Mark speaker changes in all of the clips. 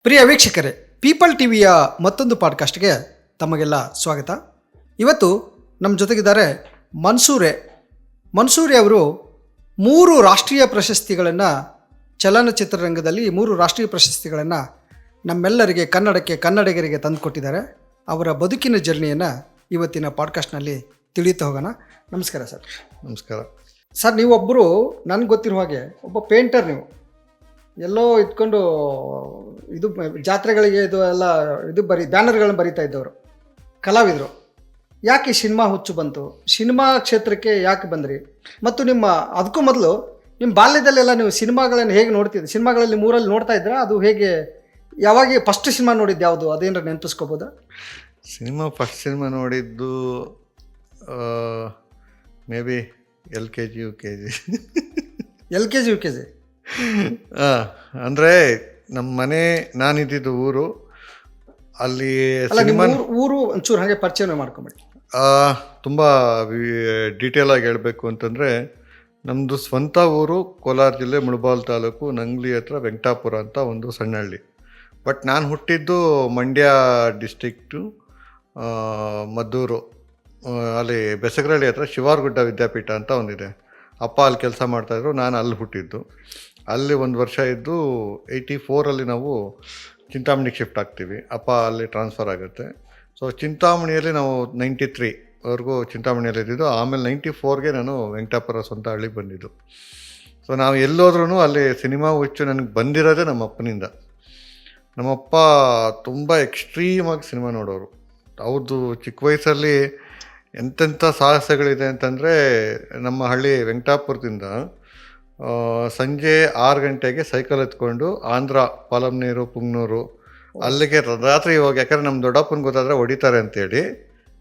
Speaker 1: ಪ್ರಿಯ ವೀಕ್ಷಕರೇ, ಪೀಪಲ್ ಟಿವಿಯ ಮತ್ತೊಂದು ಪಾಡ್ಕಾಸ್ಟ್ಗೆ ತಮಗೆಲ್ಲ ಸ್ವಾಗತ. ಇವತ್ತು ನಮ್ಮ ಜೊತೆಗಿದ್ದಾರೆ ಮನ್ಸೂರೆ ಅವರು 3 ರಾಷ್ಟ್ರೀಯ ಪ್ರಶಸ್ತಿಗಳನ್ನು ಚಲನಚಿತ್ರರಂಗದಲ್ಲಿ 3 ರಾಷ್ಟ್ರೀಯ ಪ್ರಶಸ್ತಿಗಳನ್ನು ನಮ್ಮೆಲ್ಲರಿಗೆ ಕನ್ನಡಿಗರಿಗೆ ತಂದುಕೊಟ್ಟಿದ್ದಾರೆ. ಅವರ ಬದುಕಿನ ಜರ್ನಿಯನ್ನು ಇವತ್ತಿನ ಪಾಡ್ಕಾಸ್ಟ್ನಲ್ಲಿ ತಿಳಿಯುತ್ತಾ ಹೋಗೋಣ. ನಮಸ್ಕಾರ ಸರ್.
Speaker 2: ನಮಸ್ಕಾರ
Speaker 1: ಸರ್, ನೀವೊಬ್ಬರು ನನಗೆ ಗೊತ್ತಿರೋ ಹಾಗೆ ಒಬ್ಬ ಪೇಂಟರ್. ನೀವು ಎಲ್ಲೋ ಇಟ್ಕೊಂಡು ಇದು ಜಾತ್ರೆಗಳಿಗೆ ಬ್ಯಾನರ್ಗಳನ್ನ ಬರಿತಾ ಇದ್ದವರು, ಕಲಾವಿದರು. ಯಾಕೆ ಸಿನಿಮಾ ಹುಚ್ಚು ಬಂತು? ಸಿನಿಮಾ ಕ್ಷೇತ್ರಕ್ಕೆ ಯಾಕೆ ಬಂದ್ರಿ? ಮತ್ತು ಅದಕ್ಕೂ ಮೊದಲು ನಿಮ್ಮ ಬಾಲ್ಯದಲ್ಲೆಲ್ಲ ನೀವು ಸಿನಿಮಾಗಳನ್ನು ಹೇಗೆ ನೋಡ್ತಿದ್ದೆ? ಸಿನಿಮಾಗಳಲ್ಲಿ 3 ನೋಡ್ತಾ ಇದ್ರಾ? ಅದು ಹೇಗೆ, ಯಾವಾಗ ಫಸ್ಟ್ ಸಿನಿಮಾ ನೋಡಿದ್ದು ಯಾವುದು? ಅದೇನಾರ ನೆನಪಿಸ್ಕೋಬೋದಾ?
Speaker 2: ಫಸ್ಟ್ ಸಿನಿಮಾ ನೋಡಿದ್ದು may be LKG UKG.
Speaker 1: LKG UKG.
Speaker 2: ಅಂದರೆ ನಮ್ಮ ಮನೆ, ನಾನಿದ್ದಿದ್ದು ಊರು, ಅಲ್ಲಿ
Speaker 1: ಸಿನಿಮಾ ಊರು ಒಂಚೂರು ಹಾಗೆ ಪರಿಚಯ ಮಾಡ್ಕೊಂಬಿಡಿ.
Speaker 2: ತುಂಬ ಡೀಟೇಲ್ ಆಗಿ ಹೇಳಬೇಕು ಅಂತಂದರೆ, ನಮ್ಮದು ಸ್ವಂತ ಊರು ಕೋಲಾರ ಜಿಲ್ಲೆ ಮುಳಬಾಲ್ ತಾಲೂಕು ನಂಗ್ಲಿ ಹತ್ರ ವೆಂಕಟಾಪುರ ಅಂತ ಒಂದು ಸಣ್ಣ ಹಳ್ಳಿ. ಬಟ್ ನಾನು ಹುಟ್ಟಿದ್ದು ಮಂಡ್ಯ ಡಿಸ್ಟಿಕ್ಟು ಮದ್ದೂರು, ಅಲ್ಲಿ ಬೆಸಗರಳ್ಳಿ ಹತ್ರ ಶಿವಾರ್ಗುಡ್ಡ ವಿದ್ಯಾಪೀಠ ಅಂತ ಒಂದಿದೆ. ಅಪ್ಪ ಅಲ್ಲಿ ಕೆಲಸ ಮಾಡ್ತಾಯಿದ್ರು, ನಾನು ಅಲ್ಲಿ ಹುಟ್ಟಿದ್ದು. ಅಲ್ಲಿ 1 ವರ್ಷ ಇದ್ದು 84 ನಾವು ಚಿಂತಾಮಣಿಗೆ ಶಿಫ್ಟ್ ಆಗ್ತೀವಿ. ಅಪ್ಪ ಅಲ್ಲಿ ಟ್ರಾನ್ಸ್ಫರ್ ಆಗುತ್ತೆ. ಸೊ ಚಿಂತಾಮಣಿಯಲ್ಲಿ ನಾವು 93ವರೆಗೂ ಚಿಂತಾಮಣಿಯಲ್ಲಿ ಇದ್ದಿದ್ದು. ಆಮೇಲೆ 94ಗೆ ನಾನು ವೆಂಕಟಾಪುರ ಸ್ವಂತ ಹಳ್ಳಿಗೆ ಬಂದಿದ್ದು. ಸೊ ನಾವು ಎಲ್ಲೋದ್ರೂ ಅಲ್ಲಿ ಸಿನಿಮಾ ಹುಚ್ಚು ನನಗೆ ಬಂದಿರೋದೇ ನಮ್ಮ ಅಪ್ಪನಿಂದ. ನಮ್ಮಪ್ಪ ತುಂಬ ಎಕ್ಸ್ಟ್ರೀಮಾಗಿ ಸಿನಿಮಾ ನೋಡೋರು. ಅವ್ರದ್ದು ಚಿಕ್ಕ ವಯಸ್ಸಲ್ಲಿ ಎಂತೆಂಥ ಸಾಹಸಗಳಿದೆ ಅಂತಂದರೆ, ನಮ್ಮ ಹಳ್ಳಿ ವೆಂಕಟಾಪುರದಿಂದ ಸಂಜೆ 6 ಗಂಟೆಗೆ ಸೈಕಲ್ ಎತ್ಕೊಂಡು ಆಂಧ್ರ ಪಾಲಮ್ನೀರು ಪುಂಗ್ನೂರು ಅಲ್ಲಿಗೆ ರಾತ್ರಿ ಹೋಗಿ, ಯಾಕಂದರೆ ನಮ್ಮ ದೊಡ್ಡಪ್ಪನ ಗೊತ್ತಾದರೆ ಹೊಡಿತಾರೆ ಅಂತೇಳಿ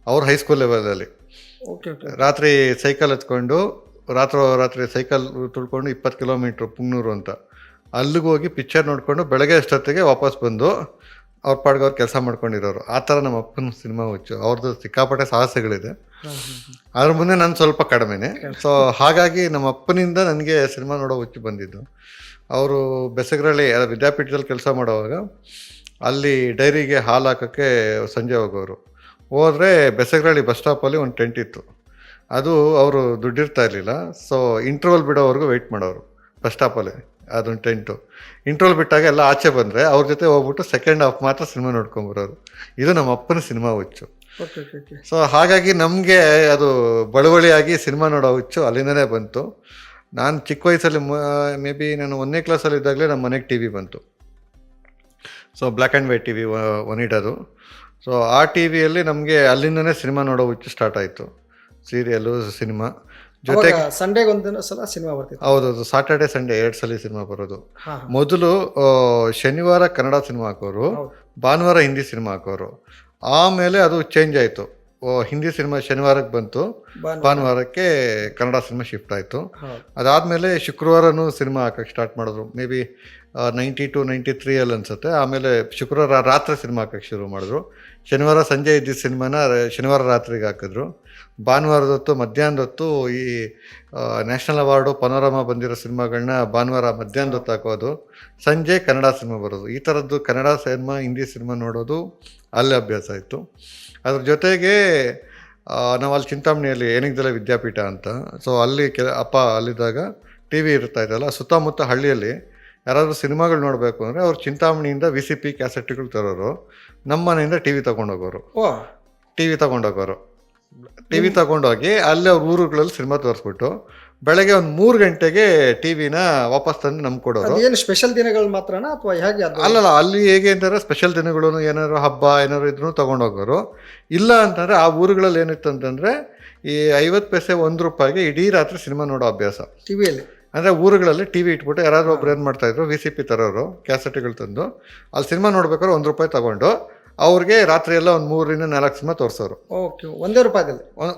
Speaker 2: ಅವ್ರು ಹೈಸ್ಕೂಲ್ ಲೆವೆಲಲ್ಲಿ ರಾತ್ರಿ ಸೈಕಲ್ ಎತ್ಕೊಂಡು ರಾತ್ರಿ ಸೈಕಲ್ ತುಳ್ಕೊಂಡು 20 ಕಿಲೋಮೀಟ್ರ್ ಪುಂಗ್ನೂರು ಅಂತ ಅಲ್ಲಿಗೆ ಹೋಗಿ ಪಿಕ್ಚರ್ ನೋಡಿಕೊಂಡು ಬೆಳಗ್ಗೆ ಅಷ್ಟೊತ್ತಿಗೆ ವಾಪಸ್ ಬಂದು ಅವ್ರ ಪಾಡ್ಗೆ ಅವ್ರು ಕೆಲಸ ಮಾಡ್ಕೊಂಡಿರೋರು. ಆ ಥರ ನಮ್ಮ ಅಪ್ಪನ ಸಿನಿಮಾ ಹುಚ್ಚು. ಅವ್ರದ್ದು ಸಿಕ್ಕಾಪಟ್ಟೆ ಸಾಹಸಗಳಿದೆ. ಅದ್ರ ಮುಂದೆ ನಾನು ಸ್ವಲ್ಪ ಕಡಿಮೆನೆ. ಸೊ ಹಾಗಾಗಿ ನಮ್ಮ ಅಪ್ಪನಿಂದ ನನಗೆ ಸಿನಿಮಾ ನೋಡೋ ಹುಚ್ಚು ಬಂದಿದ್ದು. ಅವರು ಬೆಸಗರಳ್ಳಿ ವಿದ್ಯಾಪೀಠದಲ್ಲಿ ಕೆಲಸ ಮಾಡೋವಾಗ ಅಲ್ಲಿ ಡೈರಿಗೆ ಹಾಲು ಹಾಕೋಕ್ಕೆ ಸಂಜೆ ಹೋಗೋರು. ಹೋದರೆ ಬೆಸಗರಳ್ಳಿ ಬಸ್ ಸ್ಟಾಪಲ್ಲಿ ಒಂದು ಟೆಂಟ್ ಇತ್ತು. ಅದು ಅವರು ದುಡ್ಡಿರ್ತಾ ಇರಲಿಲ್ಲ. ಸೊ ಇಂಟರ್ವಲ್ ಬಿಡೋವರೆಗೂ ವೆಯ್ಟ್ ಮಾಡೋರು ಬಸ್ ಸ್ಟಾಪಲ್ಲಿ. ಅದೊಂದು ಟೆಂಟು. ಇಂಟ್ರೋಲ್ ಬಿಟ್ಟಾಗ ಎಲ್ಲ ಆಚೆ ಬಂದರೆ ಅವ್ರ ಜೊತೆ ಹೋಗ್ಬಿಟ್ಟು ಸೆಕೆಂಡ್ ಹಾಫ್ ಮಾತ್ರ ಸಿನಿಮಾ ನೋಡ್ಕೊಂಬರೋರು. ಇದು ನಮ್ಮ ಅಪ್ಪನ ಸಿನಿಮಾ ಹುಚ್ಚು. ಸೊ ಹಾಗಾಗಿ ನಮಗೆ ಅದು ಬಳುವಳಿಯಾಗಿ ಸಿನಿಮಾ ನೋಡೋ ಹುಚ್ಚು ಅಲ್ಲಿಂದನೇ ಬಂತು. ನಾನು ಚಿಕ್ಕ ವಯಸ್ಸಲ್ಲಿ ಮೇ ಬಿ ನಾನು 1ನೇ ಕ್ಲಾಸಲ್ಲಿದ್ದಾಗಲೇ ನಮ್ಮ ಮನೆಗೆ ಟಿ ವಿ ಬಂತು. So black and white T V ಒನಿಡೋದು. ಸೊ ಆ ಟಿ ವಿಯಲ್ಲಿ ನಮಗೆ ಅಲ್ಲಿಂದನೇ ಸಿನಿಮಾ ನೋಡೋ ಹುಚ್ಚು ಸ್ಟಾರ್ಟ್ ಆಯಿತು. ಸೀರಿಯಲ್ಲು, ಸಿನಿಮಾ ಜೊತೆಗೆ
Speaker 1: ಸಂಡೇಗೆ ಒಂದು ಸಲ ಸಿನಿಮಾ ಬರ್ತಿತ್ತು.
Speaker 2: ಹೌದೌದು, ಸಾಟರ್ಡೆ ಸಂಡೇ 2 ಸಲ ಸಿನಿಮಾ ಬರೋದು. ಮೊದಲು ಶನಿವಾರ ಕನ್ನಡ ಸಿನಿಮಾ ಹಾಕೋರು, ಭಾನುವಾರ ಹಿಂದಿ ಸಿನಿಮಾ ಹಾಕೋರು. ಆಮೇಲೆ ಅದು ಚೇಂಜ್ ಆಯಿತು. ಹಿಂದಿ ಸಿನಿಮಾ ಶನಿವಾರಕ್ಕೆ ಬಂತು, ಭಾನುವಾರಕ್ಕೆ ಕನ್ನಡ ಸಿನಿಮಾ ಶಿಫ್ಟ್ ಆಯಿತು. ಅದಾದಮೇಲೆ ಶುಕ್ರವಾರನೂ ಸಿನಿಮಾ ಹಾಕೋಕ್ಕೆ ಸ್ಟಾರ್ಟ್ ಮಾಡಿದ್ರು. ಮೇ ಬಿ 92, 93 ಅನಿಸುತ್ತೆ. ಆಮೇಲೆ ಶುಕ್ರವಾರ ರಾತ್ರಿ ಸಿನಿಮಾ ಹಾಕೋಕ್ಕೆ ಶುರು ಮಾಡಿದ್ರು. ಶನಿವಾರ ಸಂಜೆ ಇದ್ದಿದ್ದ ಸಿನಿಮಾನ ಶನಿವಾರ ರಾತ್ರಿಗೆ ಹಾಕಿದ್ರು. ಭಾನುವಾರದ ಹೊತ್ತು ಮಧ್ಯಾಹ್ನದ ಹೊತ್ತು ಈ ನ್ಯಾಷನಲ್ ಅವಾರ್ಡು ಪನೋರಮಾ ಬಂದಿರೋ ಸಿನಿಮಾಗಳನ್ನ ಭಾನುವಾರ ಮಧ್ಯಾಹ್ನದ ಹೊತ್ತು ಹಾಕೋದು, ಸಂಜೆ ಕನ್ನಡ ಸಿನಿಮಾ ಬರೋದು. ಈ ಥರದ್ದು ಕನ್ನಡ ಸಿನಿಮಾ, ಹಿಂದಿ ಸಿನಿಮಾ ನೋಡೋದು ಅಲ್ಲಿ ಅಭ್ಯಾಸ ಆಯಿತು. ಅದ್ರ ಜೊತೆಗೆ ನಾವು ಅಲ್ಲಿ ಚಿಂತಾಮಣಿಯಲ್ಲಿ ಏನಿಗ್ದಲ್ಲ ವಿದ್ಯಾಪೀಠ ಅಂತ. ಸೊ ಅಲ್ಲಿ ಅಪ್ಪ ಅಲ್ಲಿದ್ದಾಗ ಟಿ ವಿ ಇರ್ತಾಯಿದ್ದಲ್ಲ, ಸುತ್ತಮುತ್ತ ಹಳ್ಳಿಯಲ್ಲಿ ಯಾರಾದರೂ ಸಿನಿಮಾಗಳು ನೋಡಬೇಕು ಅಂದರೆ ಅವ್ರು ಚಿಂತಾಮಣಿಯಿಂದ VCP ಕ್ಯಾಸೆಟ್ಗಳು ತರೋರು. ನಮ್ಮ ಮನೆಯಿಂದ ಟಿ ವಿ ತೊಗೊಂಡೋಗೋರು. ಟಿ ವಿ ತೊಗೊಂಡೋಗಿ ಅಲ್ಲಿ ಅವ್ರ ಊರುಗಳಲ್ಲಿ ಸಿನಿಮಾ ತೋರಿಸ್ಬಿಟ್ಟು ಬೆಳಗ್ಗೆ ಒಂದು 3 ಗಂಟೆಗೆ ಟಿ ವಿನ ವಾಪಸ್ ತಂದು ನಮ್ಗೆ ಕೊಡೋರು.
Speaker 1: ಏನು ಸ್ಪೆಷಲ್ ದಿನಗಳು ಮಾತ್ರನಾ ಅಥವಾ ಹೇಗೆ?
Speaker 2: ಅಲ್ಲಲ್ಲ, ಅಲ್ಲಿ ಹೇಗೆ ಅಂತಂದರೆ ಸ್ಪೆಷಲ್ ದಿನಗಳು, ಏನಾದ್ರು ಹಬ್ಬ ಏನಾದ್ರು ಇದ್ರೂ ತೊಗೊಂಡೋಗೋರು. ಇಲ್ಲ ಅಂತಂದರೆ ಆ ಊರುಗಳಲ್ಲಿ ಏನಿತ್ತು ಅಂತಂದರೆ ಈ 50 ಪೈಸೆ ₹1 ಇಡೀ ರಾತ್ರಿ ಸಿನಿಮಾ ನೋಡೋ ಅಭ್ಯಾಸ
Speaker 1: ಟಿ ವಿಯಲ್ಲಿ.
Speaker 2: ಅಂದರೆ ಊರುಗಳಲ್ಲಿ ಟಿ ವಿ ಇಟ್ಬಿಟ್ಟು ಯಾರಾದರೂ ಒಬ್ರು ಏನು ಮಾಡ್ತಾಯಿದ್ರು, VCP ತರೋರು ಕ್ಯಾಸೆಟ್ಗಳು ತಂದು ಅಲ್ಲಿ ಸಿನಿಮಾ ನೋಡ್ಬೇಕಾದ್ರೆ ₹1 ತೊಗೊಂಡು ಅವ್ರಿಗೆ ರಾತ್ರಿ ಎಲ್ಲ ಒಂದು 3ರಿಂದ 4 ಸಿನಿಮಾ ತೋರಿಸೋರು.
Speaker 1: ಓಕೆ, ₹1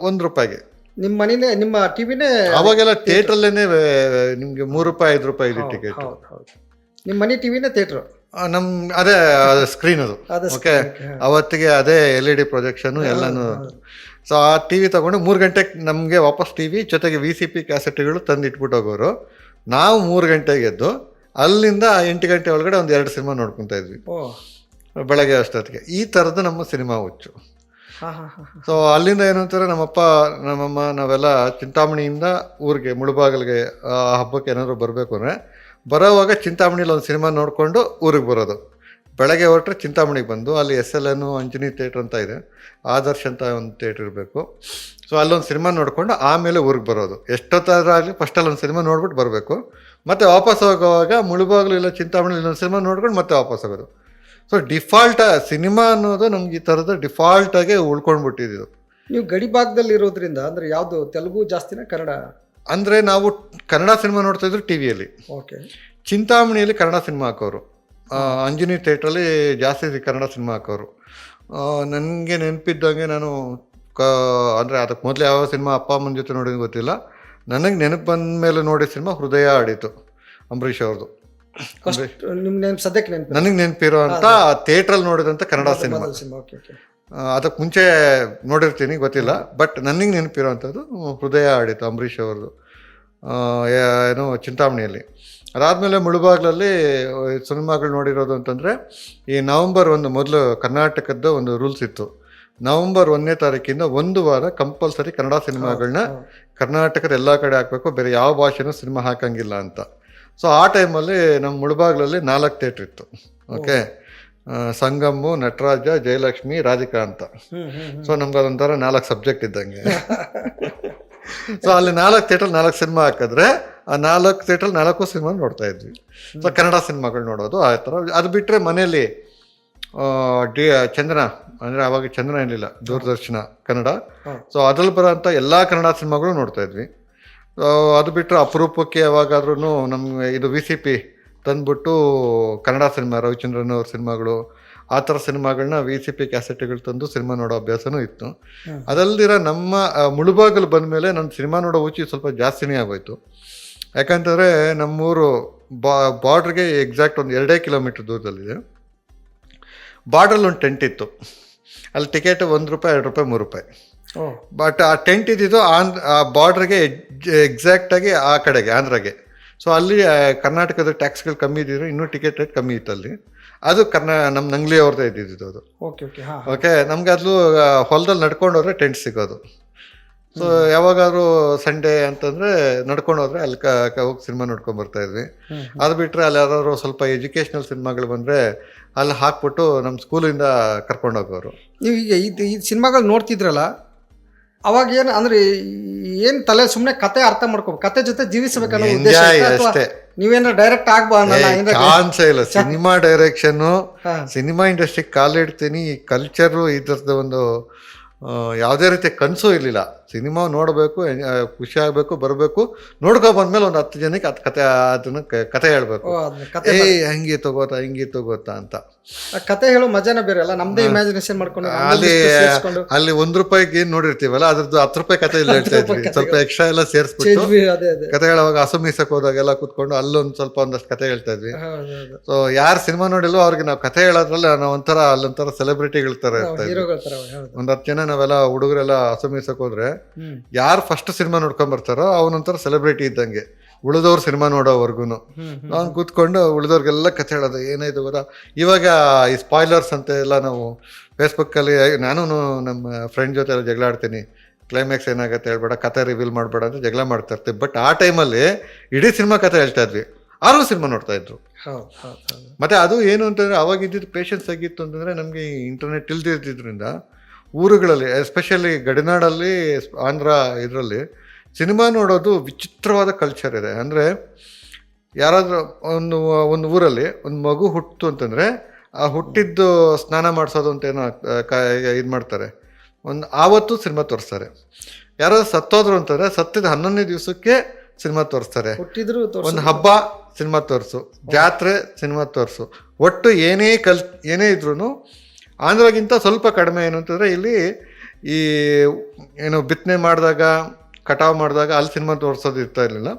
Speaker 2: ₹1.
Speaker 1: ನಿಮ್ಮ ಮನೇನೆ, ನಿಮ್ಮ ಟಿವಿನೇ?
Speaker 2: ಅವಾಗೆಲ್ಲ ಥಿಯೇಟ್ರಲ್ಲೇ ನಿಮಗೆ ₹3, ₹5 ಟಿಕೆಟ್.
Speaker 1: ನಿಮ್ಮ ಮನೆ ಟಿವಿನೇ ಥಿಯೇಟ್ರು?
Speaker 2: ಅದೇ ಸ್ಕ್ರೀನ್ ಅದು. ಓಕೆ, ಅವತ್ತಿಗೆ ಅದೇ LED ಪ್ರೊಜೆಕ್ಷನು ಎಲ್ಲನೂ. ಸೊ ಆ ಟಿ ವಿ ತೊಗೊಂಡು 3 ಗಂಟೆಗೆ ನಮಗೆ ವಾಪಸ್ ಟಿ ವಿ ಜೊತೆಗೆ VCP ಕ್ಯಾಸೆಟ್ಗಳು ತಂದು ಇಟ್ಬಿಟ್ಟು ಹೋಗೋರು. ನಾವು 3 ಗಂಟೆಗೆ ಎದ್ದು ಅಲ್ಲಿಂದ 8 ಗಂಟೆ ಒಳಗಡೆ ಒಂದು 2 ಸಿನಿಮಾ ನೋಡ್ಕೊತಾ ಇದ್ವಿ
Speaker 1: ಓ
Speaker 2: ಬೆಳಗ್ಗೆ ಅಷ್ಟೊತ್ತಿಗೆ. ಈ ಥರದ್ದು ನಮ್ಮ ಸಿನಿಮಾ ಹುಚ್ಚು.
Speaker 1: ಹಾಂ ಹಾಂ ಹಾಂ ಹಾಂ
Speaker 2: ಸೊ ಅಲ್ಲಿಂದ ಏನು ಅಂತಾರೆ, ನಮ್ಮಪ್ಪ ನಮ್ಮಮ್ಮ ನಾವೆಲ್ಲ ಚಿಂತಾಮಣಿಯಿಂದ ಊರಿಗೆ ಮುಳುಬಾಗಿಲಿಗೆ ಹಬ್ಬಕ್ಕೆ ಏನಾದರೂ ಬರಬೇಕು ಅಂದರೆ ಬರೋವಾಗ ಚಿಂತಾಮಣಿಲಿ ಒಂದು ಸಿನಿಮಾ ನೋಡಿಕೊಂಡು ಊರಿಗೆ ಬರೋದು. ಬೆಳಗ್ಗೆ ಹೊರಟ್ರೆ ಚಿಂತಾಮಣಿಗೆ ಬಂದು ಅಲ್ಲಿ SLN ಅಂಜನಿ ಥಿಯೇಟ್ರ್ ಅಂತ ಇದೆ, ಆದರ್ಶ್ ಅಂತ ಒಂದು ಥಿಯೇಟ್ರ್ ಇರಬೇಕು. ಸೊ ಅಲ್ಲೊಂದು ಸಿನಿಮಾ ನೋಡಿಕೊಂಡು ಆಮೇಲೆ ಊರಿಗೆ ಬರೋದು. ಎಷ್ಟೊತ್ತಾದ್ರೂ ಆಗಲಿ ಫಸ್ಟಲ್ಲಿ ಒಂದು ಸಿನಿಮಾ ನೋಡ್ಬಿಟ್ಟು ಬರಬೇಕು. ಮತ್ತು ವಾಪಸ್ ಹೋಗೋವಾಗ ಮುಳುಬಾಗಿಲು ಇಲ್ಲ ಚಿಂತಾಮಣಿ ಇಲ್ಲೊಂದು ಸಿನಿಮಾ ನೋಡ್ಕೊಂಡು ಮತ್ತೆ ವಾಪಸ್ ಹೋಗೋದು. ಸೊ ಡಿಫಾಲ್ಟ್ ಸಿನಿಮಾ ಅನ್ನೋದು ನಮ್ಗೆ ಈ ಥರದ ಡಿಫಾಲ್ಟಾಗೆ ಉಳ್ಕೊಂಡ್ಬಿಟ್ಟಿದ್ದು.
Speaker 1: ನೀವು ಗಡಿ ಭಾಗದಲ್ಲಿ ಇರೋದ್ರಿಂದ ಅಂದರೆ ಯಾವುದು ತೆಲುಗು ಜಾಸ್ತಿನ ಕನ್ನಡ?
Speaker 2: ಅಂದರೆ ನಾವು ಕನ್ನಡ ಸಿನಿಮಾ ನೋಡ್ತಾಯಿದ್ರು ಟಿ ವಿಯಲ್ಲಿ.
Speaker 1: ಓಕೆ.
Speaker 2: ಚಿಂತಾಮಣಿಯಲ್ಲಿ ಕನ್ನಡ ಸಿನಿಮಾ ಹಾಕೋರು. ಅಂಜನಿ ಥಿಯೇಟ್ರಲ್ಲಿ ಜಾಸ್ತಿ ಕನ್ನಡ ಸಿನಿಮಾ ಹಾಕೋರು. ನನಗೆ ನೆನಪಿದ್ದಂಗೆ ನಾನು ಅಂದರೆ ಅದಕ್ಕೆ ಮೊದಲು ಯಾವ ಸಿನಿಮಾ ಅಪ್ಪ ಅಮ್ಮನ ಜೊತೆ ನೋಡಿದ ಗೊತ್ತಿಲ್ಲ. ನನಗೆ ನೆನಪು ಬಂದ ಮೇಲೆ ನೋಡಿದ ಸಿನಿಮಾ ಹೃದಯ ಆಡಿತು, ಅಂಬರೀಷ್ ಅವ್ರದ್ದು.
Speaker 1: ಸದ್ಯಕ್ಕೆ ನೆನಪು
Speaker 2: ನನಗೆ ನೆನಪಿರೋ ಅಂತ ಥಿಯೇಟ್ರಲ್ಲಿ ನೋಡಿದಂಥ ಕನ್ನಡ ಸಿನಿಮಾ.
Speaker 1: Okay okay.
Speaker 2: ಅದಕ್ಕೆ ಮುಂಚೆ ನೋಡಿರ್ತೀನಿ ಗೊತ್ತಿಲ್ಲ, ಬಟ್ ನನಗೆ ನೆನಪಿರೋ ಅಂಥದ್ದು ಹೃದಯ ಆಡಿತು ಅಂಬರೀಷ್ ಅವ್ರದ್ದು, ಏನೋ ಚಿಂತಾಮಣಿಯಲ್ಲಿ. ಅದಾದಮೇಲೆ ಮುಳುಬಾಗ್ಲಲ್ಲಿ ಸಿನಿಮಾಗಳು ನೋಡಿರೋದು ಅಂತಂದರೆ ಈ ನವಂಬರ್ 1 ಮೊದಲು ಕರ್ನಾಟಕದ ಒಂದು ರೂಲ್ಸ್ ಇತ್ತು. ನವಂಬರ್ 1ನೇ ತಾರೀಕಿಂದ 1 ವಾರ ಕಂಪಲ್ಸರಿ ಕನ್ನಡ ಸಿನಿಮಾಗಳನ್ನ ಕರ್ನಾಟಕದ ಎಲ್ಲ ಕಡೆ ಹಾಕಬೇಕು, ಬೇರೆ ಯಾವ ಭಾಷೆನೂ ಸಿನಿಮಾ ಹಾಕಂಗಿಲ್ಲ ಅಂತ. ಸೊ ಆ ಟೈಮಲ್ಲಿ ನಮ್ಮ ಮುಳುಬಾಗ್ಲಲ್ಲಿ 4 ಥಿಯೇಟ್ರ್ ಇತ್ತು. ಓಕೆ, ಸಂಗಮ್ಮು, ನಟರಾಜ, ಜಯಲಕ್ಷ್ಮಿ, ರಾಧಿಕಾ ಅಂತ. ಸೊ ನಮ್ಗೆ ಅದೊಂಥರ 4 ಸಬ್ಜೆಕ್ಟ್ ಇದ್ದಂಗೆ. ಸೊ ಅಲ್ಲಿ 4 ಥಿಯೇಟ್ರಲ್ಲಿ 4 ಸಿನಿಮಾ ಹಾಕಿದ್ರೆ ಆ 4 ಥಿಯೇಟ್ರಲ್ಲಿ 4 ಸಿನಿಮಾ ನೋಡ್ತಾ ಇದ್ವಿ. ಸೊ ಕನ್ನಡ ಸಿನಿಮಾಗಳು ನೋಡೋದು ಆ ಥರ. ಅದು ಬಿಟ್ಟರೆ ಮನೆಯಲ್ಲಿ ಚಂದನ, ಅಂದರೆ ಆವಾಗ ಚಂದನ ಏನಿಲ್ಲ, ದೂರದರ್ಶನ ಕನ್ನಡ. ಸೊ ಅದ್ರಲ್ಲಿ ಬರೋಂಥ ಎಲ್ಲ ಕನ್ನಡ ಸಿನಿಮಾಗಳು ನೋಡ್ತಾ ಇದ್ವಿ. ಅದು ಬಿಟ್ಟರೆ ಅಪರೂಪಕ್ಕೆ ಯಾವಾಗಾದ್ರೂ ನಮಗೆ ಇದು VCP ತಂದುಬಿಟ್ಟು ಕನ್ನಡ ಸಿನಿಮಾ, ರವಿಚಂದ್ರನ್ ಅವ್ರ ಸಿನಿಮಾಗಳು, ಆ ಥರ ಸಿನಿಮಾಗಳನ್ನ VCP ಕ್ಯಾಸೆಟ್ಗಳು ತಂದು ಸಿನಿಮಾ ನೋಡೋ ಅಭ್ಯಾಸನೂ ಇತ್ತು. ಅದಲ್ದಿರ ನಮ್ಮ ಮುಳುಬಾಗಲು ಬಂದಮೇಲೆ ನನ್ನ ಸಿನಿಮಾ ನೋಡೋ ಹುಚ್ಚು ಸ್ವಲ್ಪ ಜಾಸ್ತಿನೇ ಆಗೋಯ್ತು. ಯಾಕಂತಂದರೆ ನಮ್ಮೂರು ಬಾರ್ಡ್ರಿಗೆ ಎಕ್ಸಾಕ್ಟ್ ಒಂದು 2 ಕಿಲೋಮೀಟ್ರ್ ದೂರದಲ್ಲಿದೆ. ಬಾರ್ಡ್ರಲ್ಲಿ ಒಂದು ಟೆಂಟ್ ಇತ್ತು. ಅಲ್ಲಿ ಟಿಕೆಟ್ ₹1, ₹2, ₹3. ಬಟ್ ಆ ಟೆಂಟ್ ಇದ್ದಿದ್ದು ಆ ಬಾರ್ಡ್ರಿಗೆ ಎಕ್ಸಾಕ್ಟಾಗಿ ಆ ಕಡೆಗೆ, ಆಂಧ್ರಗೆ. ಸೊ ಅಲ್ಲಿ ಕರ್ನಾಟಕದ ಟ್ಯಾಕ್ಸ್ಗಳು ಕಮ್ಮಿ ಇದ್ದಿದ್ರು, ಇನ್ನೂ ಟಿಕೆಟ್ ರೇಟ್ ಕಮ್ಮಿ ಇತ್ತಲ್ಲಿ. ಅದು ನಮ್ಮ ನಂಗ್ಲಿ ಅವ್ರದ್ದೇ ಇದ್ದಿದ್ದು ಅದು. ಓಕೆ, ನಮ್ಗೆ ಅದು ಹೊಲದಲ್ಲಿ ನಡ್ಕೊಂಡೋದ್ರೆ ಟೆಂಟ್ ಸಿಗೋದು. ಸೊ ಯಾವಾಗಾದ್ರೂ ಸಂಡೇ ಅಂತಂದರೆ ನಡ್ಕೊಂಡು ಹೋದ್ರೆ ಅಲ್ಲಿ ಹೋಗಿ ಸಿನಿಮಾ ನೋಡ್ಕೊಂಡು ಬರ್ತಾಯಿದ್ವಿ. ಅದು ಬಿಟ್ಟರೆ ಅಲ್ಲಿ ಯಾರಾದ್ರು ಸ್ವಲ್ಪ ಎಜುಕೇಷ್ನಲ್ ಸಿನಿಮಾಗಳು ಬಂದರೆ ಅಲ್ಲಿ ಹಾಕ್ಬಿಟ್ಟು ನಮ್ಮ ಸ್ಕೂಲಿಂದ ಕರ್ಕೊಂಡೋಗೋರು.
Speaker 1: ನೀವು ಈಗ ಈ ಸಿನಿಮಾಗಳು ನೋಡ್ತಿದ್ರಲ್ಲ, ಅವಾಗ ಏನು ಅಂದರೆ ಏನು ತಲೆ ಸುಮ್ಮನೆ ಕತೆ ಅರ್ಥ ಮಾಡ್ಕೋಬೇಕು, ಕತೆ ಜೊತೆ ಜೀವಿಸಬೇಕನ್ನೋ ಉದ್ದೇಶ
Speaker 2: ಅಷ್ಟೇ.
Speaker 1: ನೀವೇನೋ ಡೈರೆಕ್ಟ್
Speaker 2: ಚಾನ್ಸೇ ಇಲ್ಲ. ಸಿನಿಮಾ ಡೈರೆಕ್ಷನ್ನು, ಸಿನಿಮಾ ಇಂಡಸ್ಟ್ರಿಗೆ ಕಾಲಿಡ್ತೀನಿ, ಈ ಕಲ್ಚರು, ಇದ್ರದ್ದು ಒಂದು ಯಾವುದೇ ರೀತಿಯ ಕನಸು ಇರಲಿಲ್ಲ. ಸಿನಿಮಾ ನೋಡಬೇಕು, ಖುಷಿ ಆಗಬೇಕು, ಬರಬೇಕು, ನೋಡ್ಕೊ ಬಂದ್ಮೇಲೆ ಒಂದು 10 ಜನಕ್ಕೆ ಅದು ಅದನ್ನು ಕತೆ ಹೇಳ್ಬೇಕು. ಹಂಗಿತ್ತು ಗೊತ್ತಾ ಅಂತ
Speaker 1: ಕತೆ ಹೇಳೋ ಮಜಾನೇ ಬೇರೆ ಅಲ್ಲ. ನಮ್ದೇ ಇಮ್ಯಾಜಿನೇಷನ್ ಮಾಡ್ಕೊಂಡು
Speaker 2: ಅಲ್ಲಿ ₹1 ಏನು ನೋಡಿರ್ತೀವಲ್ಲ, ಅದ್ರದ್ದು ₹10 ಕತೆ ಇಲ್ಲ ಹೇಳ್ತಾ ಇದ್ವಿ. ಸ್ವಲ್ಪ ಎಕ್ಸ್ಟ್ರಾ ಎಲ್ಲ ಸೇರಿಸ್ಬಿಟ್ಟು ಕತೆ ಹೇಳುವಾಗ ಹಸು ಮೀಸಕ್ಕೆ ಹೋದಾಗೆಲ್ಲ ಕೂತ್ಕೊಂಡು ಅಲ್ಲೊಂದು ಸ್ವಲ್ಪ ಒಂದಷ್ಟು ಕತೆ ಹೇಳ್ತಾ ಇದ್ವಿ. ಸೊ ಯಾರು ಸಿನಿಮಾ ನೋಡಿಲ್ವೋ ಅವ್ರಿಗೆ ನಾವು ಕತೆ ಹೇಳೋದ್ರಲ್ಲಿ ನಾವು ಅಲ್ಲೊಂಥರ ಸೆಲೆಬ್ರಿಟಿಗಳ ಥರ ಇರ್ತಾ ಇದ್ವಿ. ಒಂದು 10 ಜನ ನಾವೆಲ್ಲ ಹುಡುಗರೆಲ್ಲ ಹಸು ಮೀಸಕ್ಕೆ ಹೋದ್ರೆ ಯಾರು ಫಸ್ಟ್ ಸಿನಿಮಾ ನೋಡ್ಕೊಂಡ್ ಬರ್ತಾರೋ ಅವನೊಂಥರ ಸೆಲೆಬ್ರಿಟಿ ಇದ್ದಂಗೆ, ಉಳಿದವ್ರು ಸಿನಿಮಾ ನೋಡೋವರೆಗೂ ನಾವು ಕೂತ್ಕೊಂಡು ಉಳಿದವ್ರಿಗೆಲ್ಲ ಕತೆ ಹೇಳೋದು. ಏನಾಯ್ತು ಗೊತ್ತಾ, ಇವಾಗ ಈ ಸ್ಪಾಯ್ಲರ್ಸ್ ಅಂತ ಎಲ್ಲ ನಾವು ಫೇಸ್ಬುಕ್ಕಲ್ಲಿ, ನಾನು ನಮ್ಮ ಫ್ರೆಂಡ್ ಜೊತೆ ಎಲ್ಲ ಜಗಳ ಆಡ್ತೀನಿ, ಕ್ಲೈಮ್ಯಾಕ್ಸ್ ಏನಾಗುತ್ತೆ ಹೇಳ್ಬೇಡ, ಕತೆ ರಿವೀಲ್ ಮಾಡಬೇಡ ಅಂತ ಜಗಳ ಮಾಡ್ತಾ ಇರ್ತೀವಿ. ಬಟ್ ಆ ಟೈಮಲ್ಲಿ ಇಡೀ ಸಿನಿಮಾ ಕತೆ ಹೇಳ್ತಾ ಇದ್ವಿ, ಆರು ಸಿನಿಮಾ ನೋಡ್ತಾ ಇದ್ರು. ಮತ್ತೆ ಅದು ಏನು ಅಂತಂದರೆ ಅವಾಗ ಇದ್ದಿದ್ದು ಪೇಷನ್ಸ್ ಆಗಿತ್ತು ಅಂತಂದರೆ, ನಮಗೆ ಇಂಟರ್ನೆಟ್ ಇಲ್ದಿದ್ರಿಂದ ಊರುಗಳಲ್ಲಿ, ಎಸ್ಪೆಷಲಿ ಗಡಿನಾಡಲ್ಲಿ, ಆಂಧ್ರ ಇದರಲ್ಲಿ ಸಿನಿಮಾ ನೋಡೋದು ವಿಚಿತ್ರವಾದ ಕಲ್ಚರ್ ಇದೆ. ಅಂದರೆ ಯಾರಾದರೂ ಒಂದು ಊರಲ್ಲಿ ಒಂದು ಮಗು ಹುಟ್ಟಿತು ಅಂತಂದರೆ ಆ ಹುಟ್ಟಿದ್ದು ಸ್ನಾನ ಮಾಡಿಸೋದು ಅಂತ ಏನೋ ಇದು ಮಾಡ್ತಾರೆ, ಆವತ್ತು ಸಿನಿಮಾ ತೋರಿಸ್ತಾರೆ. ಯಾರಾದ್ರು ಸತ್ತೋದ್ರು ಅಂತಂದರೆ ಸತ್ತಿದ 11ನೇ ದಿವಸಕ್ಕೆ ಸಿನಿಮಾ ತೋರಿಸ್ತಾರೆ. ಒಂದು ಹಬ್ಬ ಸಿನಿಮಾ ತೋರಿಸು, ಜಾತ್ರೆ ಸಿನಿಮಾ ತೋರಿಸು, ಒಟ್ಟು ಏನೇ ಇದ್ರೂ ಆಂಧ್ರಗಿಂತ ಸ್ವಲ್ಪ ಕಡಿಮೆ. ಏನು ಅಂತಂದರೆ ಇಲ್ಲಿ ಈ ಏನು ಬಿತ್ತನೆ ಮಾಡಿದಾಗ, ಕಟಾವು ಮಾಡಿದಾಗ ಅಲ್ಲಿ ಸಿನಿಮಾ ತೋರಿಸೋದು ಇರ್ತಾ ಇರಲಿಲ್ಲ,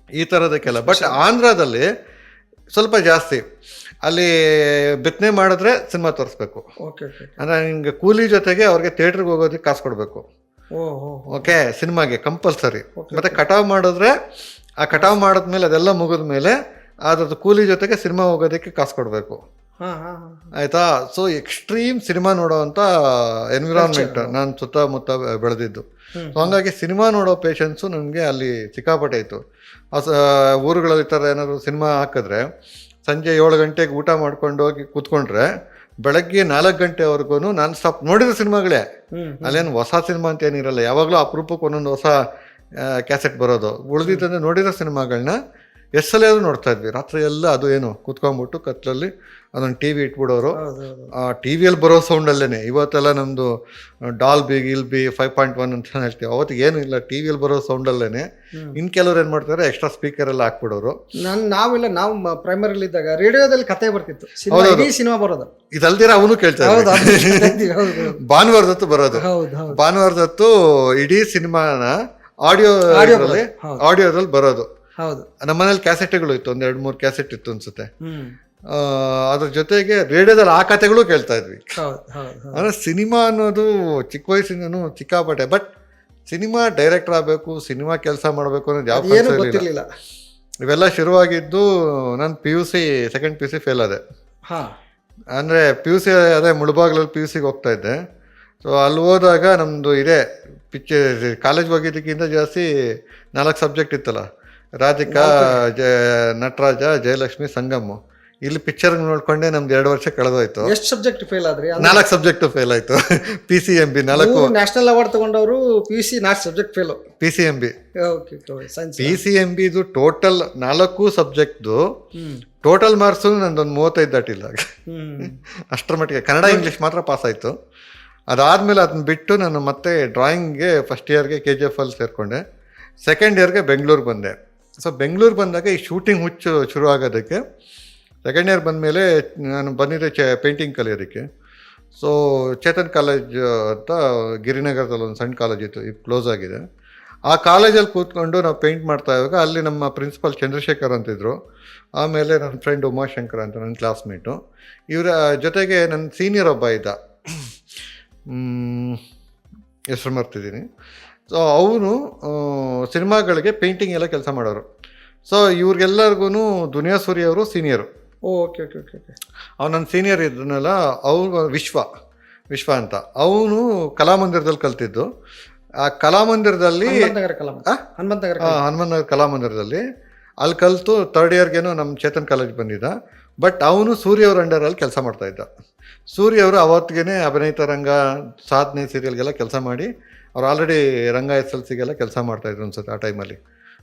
Speaker 2: ಈ ಥರದಕ್ಕೆಲ್ಲ. ಬಟ್ ಆಂಧ್ರದಲ್ಲಿ ಸ್ವಲ್ಪ ಜಾಸ್ತಿ. ಅಲ್ಲಿ ಬಿತ್ತನೆ ಮಾಡಿದ್ರೆ ಸಿನಿಮಾ ತೋರಿಸ್ಬೇಕು. ಅಂದರೆ ನಿಮಗೆ ಕೂಲಿ ಜೊತೆಗೆ ಅವ್ರಿಗೆ ಥಿಯೇಟ್ರಿಗೆ ಹೋಗೋದಕ್ಕೆ ಕಾಸು ಕೊಡಬೇಕು. ಓಕೆ, ಸಿನಿಮಾಗೆ ಕಂಪಲ್ಸರಿ. ಮತ್ತು ಕಟಾವು ಮಾಡಿದ್ರೆ ಆ ಕಟಾವು ಮಾಡಿದ್ಮೇಲೆ ಅದೆಲ್ಲ ಮುಗಿದ ಮೇಲೆ ಅದ್ರದ್ದು ಕೂಲಿ ಜೊತೆಗೆ ಸಿನಿಮಾ ಹೋಗೋದಕ್ಕೆ ಕಾಸು ಕೊಡಬೇಕು.
Speaker 1: ಹಾಂ ಹಾಂ ಹಾಂ
Speaker 2: ಆಯಿತಾ. ಸೊ ಎಕ್ಸ್ಟ್ರೀಮ್ ಸಿನಿಮಾ ನೋಡೋವಂಥ ಎನ್ವಿರಾನ್ಮೆಂಟ್ ನಾನು ಸುತ್ತಮುತ್ತ ಬೆಳೆದಿದ್ದು. ಸೊ ಹಂಗಾಗಿ ಸಿನಿಮಾ ನೋಡೋ ಪೇಷನ್ಸು ನನಗೆ ಅಲ್ಲಿ ಸಿಕ್ಕಾಪಟ್ಟೆ ಇತ್ತು. ಊರುಗಳಲ್ಲಿ ಈ ಥರ ಏನಾದರೂ ಸಿನಿಮಾ ಹಾಕಿದ್ರೆ ಸಂಜೆ 7 ಗಂಟೆಗೆ ಊಟ ಮಾಡ್ಕೊಂಡು ಹೋಗಿ ಕೂತ್ಕೊಂಡ್ರೆ ಬೆಳಗ್ಗೆ 4 ಗಂಟೆವರೆಗೂ ನಾನು ಸ್ಟಾಪ್ ನೋಡಿರೋ ಸಿನಿಮಾಗಳೇ. ಅಲ್ಲೇನು ಹೊಸ ಸಿನಿಮಾ ಅಂತ ಏನಿರಲ್ಲ, ಯಾವಾಗಲೂ ಅಪರೂಪಕ್ಕೆ ಒಂದೊಂದು ಹೊಸ ಕ್ಯಾಸೆಟ್ ಬರೋದು. ಉಳಿದಿದ್ದಂದ್ರೆ ನೋಡಿರೋ ಸಿನಿಮಾಗಳನ್ನ ಎಷ್ಟು ಸಲ ನೋಡ್ತಾ ಇದ್ವಿ. ರಾತ್ರಿ ಎಲ್ಲ ಅದು ಏನು ಕೂತ್ಕೊಂಡ್ಬಿಟ್ಟು ಕತ್ಲಲ್ಲಿ ಅದೊಂದು ಟಿ ವಿ ಇಟ್ಬಿಡೋರು. ಆ ಟಿ ವಿಯಲ್ಲಿ ಬರೋ ಸೌಂಡಲ್ಲೇ ಇವತ್ತೆಲ್ಲ ನಮ್ಮದು ಡಾಲ್ಬಿ ಗಿಲ್ಬಿ 5.1 ಅಂತ ಹೇಳ್ತೀವಿ. ಅವತ್ತಿಗೆ ಏನೂ ಇಲ್ಲ, ಟಿ ವಿಯಲ್ಲಿ ಬರೋ ಸೌಂಡಲ್ಲೇ. ಇನ್ನು ಕೆಲವ್ರು ಏನು ಮಾಡ್ತಾರೆ, ಎಕ್ಸ್ಟ್ರಾ ಸ್ಪೀಕರ್ ಎಲ್ಲ ಹಾಕ್ಬಿಡೋರು.
Speaker 1: ನಾವು ಪ್ರೈಮರಿಲಿ ಇದ್ದಾಗ ರೇಡಿಯೋದಲ್ಲಿ ಕತೆ ಬರ್ತಿತ್ತು, ಸಿನಿಮಾ ಬರೋದು.
Speaker 2: ಇದಲ್ದಿರ ಅವನು ಕೇಳ್ತಾ ಇದ್ದ ಭಾನುವಾರದತ್ತು ಬರೋದು. ಭಾನುವಾರದತ್ತು ಇಡೀ ಸಿನಿಮಾನ ಆಡಿಯೋದಲ್ಲಿ ಬರೋದು.
Speaker 1: ಹೌದು,
Speaker 2: ನಮ್ಮನೇಲಿ ಕ್ಯಾಸೆಟ್ಗಳು ಇತ್ತು, 1-2-3 ಕ್ಯಾಸೆಟ್ ಇತ್ತು ಅನ್ಸುತ್ತೆ. ಅದ್ರ ಜೊತೆಗೆ ರೇಡಿಯೋದಲ್ಲಿ ಆ ಕಥೆಗಳು ಕೇಳ್ತಾ ಇದ್ವಿ. ಅಂದ್ರೆ ಸಿನಿಮಾ ಅನ್ನೋದು ಚಿಕ್ಕ ವಯಸ್ಸಿಂದನೂ ಸಿಕ್ಕಾಪಟ್ಟೆ. ಬಟ್ ಸಿನಿಮಾ ಡೈರೆಕ್ಟರ್ ಆಗಬೇಕು, ಸಿನಿಮಾ ಕೆಲಸ ಮಾಡಬೇಕು ಅನ್ನೋದು ಯಾವ
Speaker 1: ಗೊತ್ತಿರಲಿಲ್ಲ.
Speaker 2: ಇವೆಲ್ಲ ಶುರುವಾಗಿದ್ದು ನಾನು PUC ಸೆಕೆಂಡ್ PUC ಫೇಲ್ ಆದೆ. ಅಂದರೆ PUC ಅದೇ ಮುಳುಬಾಗ್ಲಲ್ಲಿ PUCಗೆ ಹೋಗ್ತಾ ಇದ್ದೆ. ಸೊ ಅಲ್ಲಿ ಹೋದಾಗ ನಮ್ಮದು ಇದೇ ಕಾಲೇಜ್ ಹೋಗಿದ್ದಕ್ಕಿಂತ ಜಾಸ್ತಿ 4 ಸಬ್ಜೆಕ್ಟ್ ಇತ್ತಲ್ಲ, ರಾಧಿಕಾ, ನಟರಾಜ, ಜಯಲಕ್ಷ್ಮಿ, ಸಂಗಮ್ಮ. ಇಲ್ಲಿ ಪಿಕ್ಚರ್ ನೋಡ್ಕೊಂಡೆ ನಮ್ದು 2 ವರ್ಷ ಕಳೆದೋಯ್ತು.
Speaker 1: ಎಷ್ಟು ಸಬ್ಜೆಕ್ಟ್ ಫೇಲ್ ಆದ್ರಿ?
Speaker 2: 4 ಸಬ್ಜೆಕ್ಟ್ ಫೇಲ್ ಆಯ್ತು. PCMB 4
Speaker 1: ನ್ಯಾಷನಲ್ ಅವಾರ್ಡ್ ತಗೊಂಡವರು. PUC 4 subject fail.
Speaker 2: PCMB
Speaker 1: PCMB
Speaker 2: ಇದು ಟೋಟಲ್ 4 ಸಬ್ಜೆಕ್ಟ್ದು ಟೋಟಲ್ ಮಾರ್ಕ್ಸು ನಂದೊಂದು 35 ದಾಟಿಲ್ಲ ಅಷ್ಟರ ಮಟ್ಟಿಗೆ. ಕನ್ನಡ ಇಂಗ್ಲೀಷ್ ಮಾತ್ರ ಪಾಸ್ ಆಯಿತು. ಅದಾದಮೇಲೆ ಅದನ್ನ ಬಿಟ್ಟು ನಾನು ಮತ್ತೆ ಡ್ರಾಯಿಂಗ್ಗೆ ಫಸ್ಟ್ ಇಯರ್ಗೆ KGF ಅಲ್ಲಿ ಸೇರಿಕೊಂಡೆ. ಸೆಕೆಂಡ್ ಇಯರ್ಗೆ ಬೆಂಗಳೂರು ಬಂದೆ. ಸೊ ಬೆಂಗಳೂರು ಬಂದಾಗ ಈ ಶೂಟಿಂಗ್ ಹುಚ್ಚು ಶುರು ಆಗೋದಕ್ಕೆ ಸೆಕೆಂಡ್ ಇಯರ್ ಬಂದಮೇಲೆ ನಾನು ಬಂದಿದ್ದೆ ಪೇಂಟಿಂಗ್ ಕಲಿಯೋದಕ್ಕೆ. ಸೊ ಚೇತನ್ ಕಾಲೇಜ್ ಅಂತ ಗಿರಿನಗರದಲ್ಲಿ ಒಂದು ಸಣ್ಣ ಕಾಲೇಜ್ ಇತ್ತು, ಈಗ ಕ್ಲೋಸ್ ಆಗಿದೆ. ಆ ಕಾಲೇಜಲ್ಲಿ ಕೂತ್ಕೊಂಡು ನಾವು ಪೇಂಟ್ ಮಾಡ್ತಾ ಇವಾಗ ಅಲ್ಲಿ ನಮ್ಮ ಪ್ರಿನ್ಸಿಪಲ್ ಚಂದ್ರಶೇಖರ್ ಅಂತಿದ್ರು. ಆಮೇಲೆ ನನ್ನ ಫ್ರೆಂಡ್ ಉಮಾಶಂಕರ್ ಅಂತ ನನ್ನ ಕ್ಲಾಸ್ಮೇಟು. ಇವರ ಜೊತೆಗೆ ನನ್ನ ಸೀನಿಯರ್ ಒಬ್ಬ ಇದ್ದ, ಹೆಸರು ಮರ್ತಿದ್ದೀನಿ. ಸೊ ಅವನು ಸಿನಿಮಾಗಳಿಗೆ ಪೇಂಟಿಂಗ್ ಎಲ್ಲ ಕೆಲಸ ಮಾಡೋರು. ಸೊ ಇವ್ರಿಗೆಲ್ಲರಿಗೂ ದುನಿಯಾ ಸೂರಿ ಅವರು senior.
Speaker 1: Okay okay okay okay
Speaker 2: ಅವ್ನು ನನ್ನ ಸೀನಿಯರ್ ಇದ್ದನಲ್ಲ, ಅವ್ನು ವಿಶ್ವ ಅಂತ. ಅವನು ಕಲಾಮಂದಿರದಲ್ಲಿ ಕಲ್ತಿದ್ದು. ಆ ಕಲಾಮಂದಿರದಲ್ಲಿ ಹನುಮಂತನಗರ ಕಲಾಮಂದಿರದಲ್ಲಿ ಅಲ್ಲಿ ಕಲಿತು 3rd ಇಯರ್ಗೇನೋ ನಮ್ಮ ಚೇತನ್ ಕಾಲೇಜ್ ಬಂದಿದ್ದ. ಬಟ್ ಅವನು ಸೂರ್ಯ ಅವ್ರ ಅಂಡರಲ್ಲಿ ಕೆಲಸ ಮಾಡ್ತಾಯಿದ್ದ. ಸೂರ್ಯ ಅವರು ಅವತ್ತಿಗೆ ಅಭಿನಯಿತ ರಂಗ, ಸಾಧನೆ ಸೀರಿಯಲ್ಗೆಲ್ಲ ಕೆಲಸ ಮಾಡಿ ಅವ್ರು ಆಲ್ರೆಡಿ ರಂಗ SLCಗೆಲ್ಲ ಕೆಲಸ ಮಾಡ್ತಾಯಿದ್ರು ಅನ್ಸುತ್ತೆ ಆ ಟೈಮಲ್ಲಿ.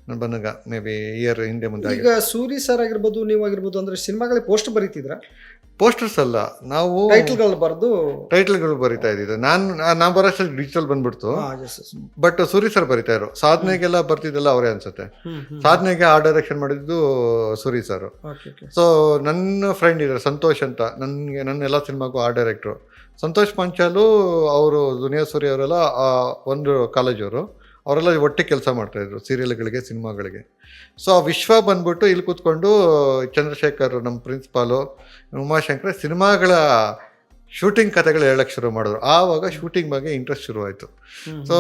Speaker 2: ನಾನು ಬಂದಾಗ ಮೇ ಬಿ ಇಯರ್ ಹಿಂದೆ ಮುಂದೆ.
Speaker 1: ಈಗ ಸೂರಿ ಸರ್ ಆಗಿರ್ಬೋದು, ನೀವಾಗಿರ್ಬೋದು, ಅಂದರೆ ಸಿನಿಮಾಗಳಿಗೆ ಪೋಸ್ಟ್ ಬರೀತಿದ್ರ?
Speaker 2: ಪೋಸ್ಟರ್ಸ್ ಅಲ್ಲ, ನಾವು ಟೈಟಲ್ಗಳು ಬರಿತಾ ಇದ್ದಿದ್ದು. ನಾನು ಬರೋಷ್ಟು ಡಿಜಿಟಲ್ ಬಂದ್ಬಿಡ್ತು. ಬಟ್ ಸೂರಿ ಸರ್ ಬರಿತಾ ಇದ್ರು. ಸಾಧನೆಗೆಲ್ಲ ಬರ್ತಿದ್ದಲ್ಲ ಅವರೇ ಅನ್ಸುತ್ತೆ. ಸಾಧನೆಗೆ ಆರ್ಟ್ ಡೈರೆಕ್ಷನ್ ಮಾಡಿದ್ದು ಸೂರಿ ಸರ್. ಸೊ ನನ್ನ ಫ್ರೆಂಡ್ ಇದ್ದಾರೆ ಸಂತೋಷ್ ಅಂತ, ನನ್ನ ಎಲ್ಲ ಸಿನಿಮಾಗೂ ಆರ್ಟ್ ಡೈರೆಕ್ಟ್ರು. ಸಂತೋಷ್ ಪಂಚಾಲು ಅವರು, ದುನಿಯಾ ಸೂರಿ ಅವರೆಲ್ಲ ಒಂದು ಕಾಲೇಜವರು. ಅವರೆಲ್ಲ ಒಟ್ಟಿಗೆ ಕೆಲಸ ಮಾಡ್ತಾಯಿದ್ರು ಸೀರಿಯಲ್ಗಳಿಗೆ, ಸಿನಿಮಾಗಳಿಗೆ. ಸೊ ಆ ವಿಶ್ವ ಬಂದ್ಬಿಟ್ಟು ಇಲ್ಲಿ ಕೂತ್ಕೊಂಡು ಚಂದ್ರಶೇಖರ್ ನಮ್ಮ ಪ್ರಿನ್ಸಿಪಾಲು, ಉಮಾಶಂಕರ್ ಸಿನಿಮಾಗಳ ಶೂಟಿಂಗ್ ಕಥೆಗಳು ಹೇಳಕ್ಕೆ ಶುರು ಮಾಡಿದ್ರು. ಆವಾಗ ಶೂಟಿಂಗ್ ಬಗ್ಗೆ ಇಂಟ್ರೆಸ್ಟ್ ಶುರುವಾಯಿತು. ಸೊ